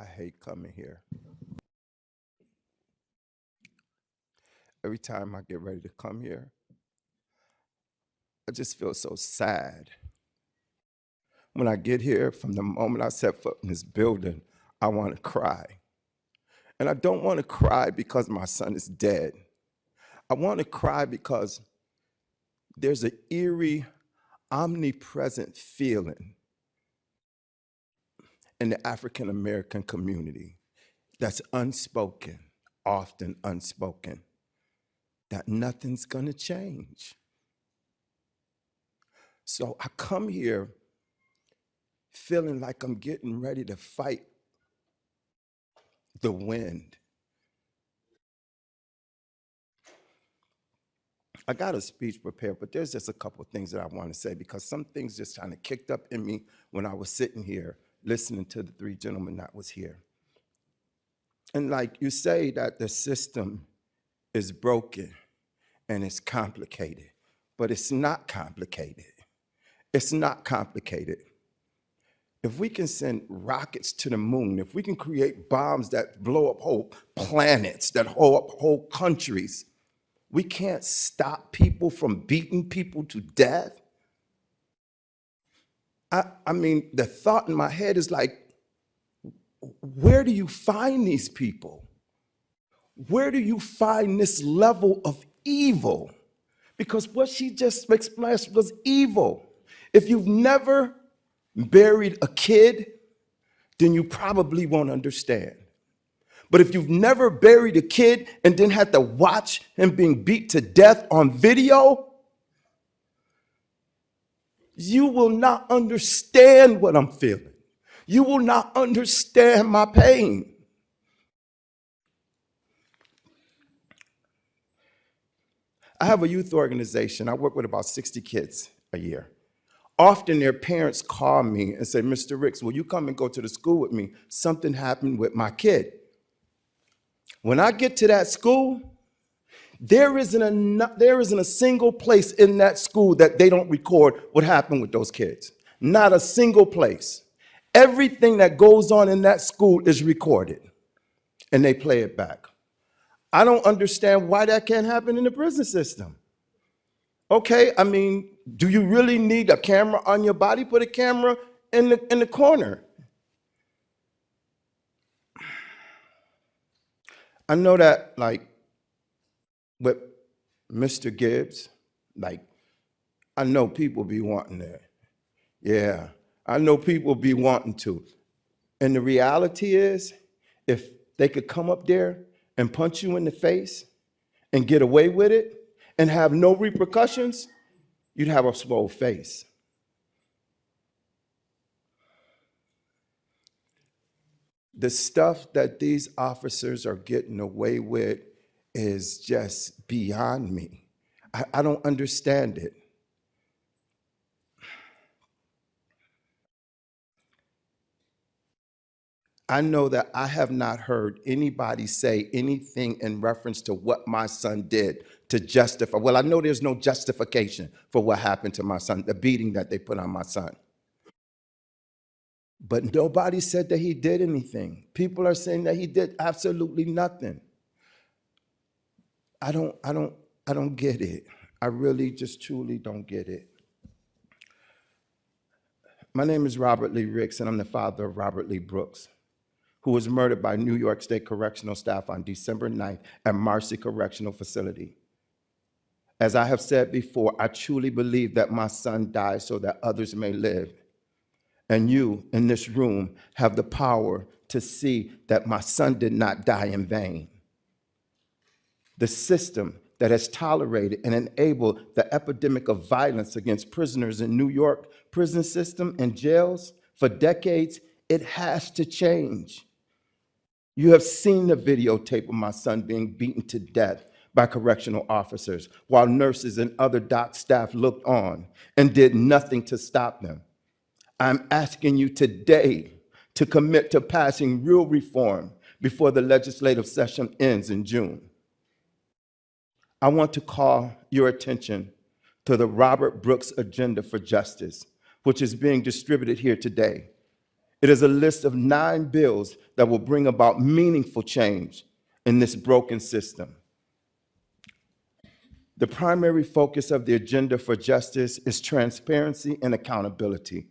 I hate coming here. Every time I get ready to come here, I just feel so sad. When I get here, from the moment I set foot in this building, I want to cry. And I don't want to cry because my son is dead. I want to cry because there's an eerie, omnipresent feeling in the African American community that's unspoken, often unspoken, that nothing's gonna change. So I come here feeling like I'm getting ready to fight the wind. I got a speech prepared, but there's just a couple things that I want to say because some things just kind of kicked up in me when I was sitting here listening to the three gentlemen that was here. And like you say that the system is broken and it's complicated, but it's not complicated. It's not complicated. If we can send rockets to the moon, if we can create bombs that blow up whole planets, that blow up whole countries, we can't stop people from beating people to death. I mean, the thought in my head is like, where do you find these people? Where do you find this level of evil? Because what she just expressed was evil. If you've never buried a kid, then you probably won't understand. But if you've never buried a kid and then had to watch him being beat to death on video, you will not understand what I'm feeling. You will not understand my pain. I have a youth organization. I work with about 60 kids a year. Often their parents call me and say, Mr. Ricks, will you come and go to the school with me? Something happened with my kid. When I get to that school, there isn't a single place in that school that they don't record what happened with those kids. Not a single place. Everything that goes on in that school is recorded, and they play it back. I don't understand why that can't happen in the prison system. Okay, I mean, do you really need a camera on your body? Put a camera in the corner. I know that, like, with Mr. Gibbs, like, I know people be wanting that. Yeah, I know people be wanting to. And the reality is, if they could come up there and punch you in the face and get away with it and have no repercussions, you'd have a swole face. The stuff that these officers are getting away with is just beyond me. I don't understand it. I know that I have not heard anybody say anything in reference to what my son did to justify. Well, I know there's no justification for what happened to my son, the beating that they put on my son. But nobody said that he did anything. People are saying that he did absolutely nothing. I don't get it. I really just truly don't get it. My name is Robert Lee Ricks, and I'm the father of Robert Lee Brooks, who was murdered by New York State correctional staff on December 9th at Marcy Correctional Facility. As I have said before, I truly believe that my son died so that others may live. And you in this room have the power to see that my son did not die in vain. The system that has tolerated and enabled the epidemic of violence against prisoners in New York prison system and jails for decades, it has to change. You have seen the videotape of my son being beaten to death by correctional officers while nurses and other doc staff looked on and did nothing to stop them. I'm asking you today to commit to passing real reform before the legislative session ends in June. I want to call your attention to the Robert Brooks Agenda for Justice, which is being distributed here today. It is a list of 9 bills that will bring about meaningful change in this broken system. The primary focus of the Agenda for Justice is transparency and accountability.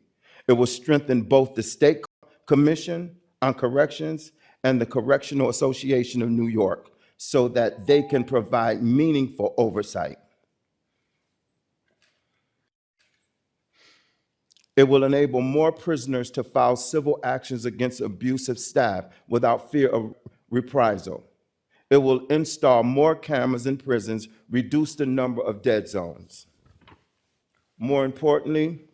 It will strengthen both the State Commission on Corrections and the Correctional Association of New York so that they can provide meaningful oversight. It will enable more prisoners to file civil actions against abusive staff without fear of reprisal. It will install more cameras in prisons, reduce the number of dead zones. More importantly,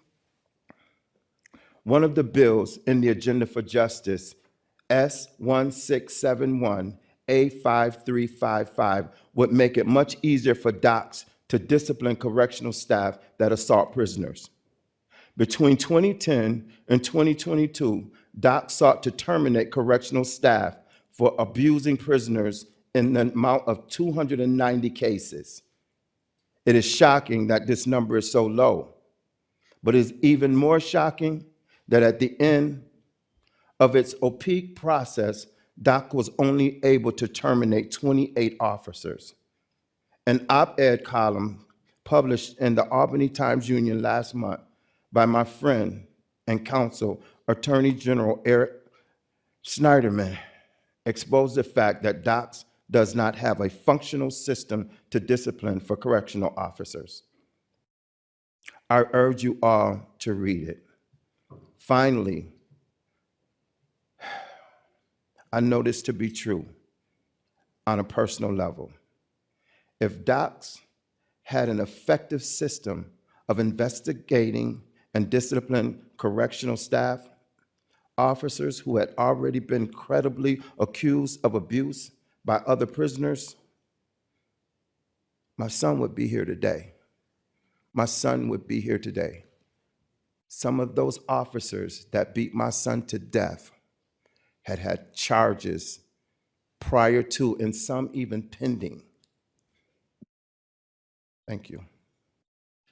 one of the bills in the Agenda for Justice, S1671 A5355, would make it much easier for docs to discipline correctional staff that assault prisoners. Between 2010 and 2022, docs sought to terminate correctional staff for abusing prisoners in the amount of 290 cases. It is shocking that this number is so low, but it is even more shocking that at the end of its opaque process, DOC was only able to terminate 28 officers. An op-ed column published in the Albany Times-Union last month by my friend and counsel, Attorney General Eric Schneiderman, exposed the fact that DOCS does not have a functional system to discipline for correctional officers. I urge you all to read it. Finally, I know this to be true on a personal level. If DOCS had an effective system of investigating and disciplining correctional staff, officers who had already been credibly accused of abuse by other prisoners, my son would be here today. My son would be here today. Some of those officers that beat my son to death had charges prior to, and some even pending. Thank you.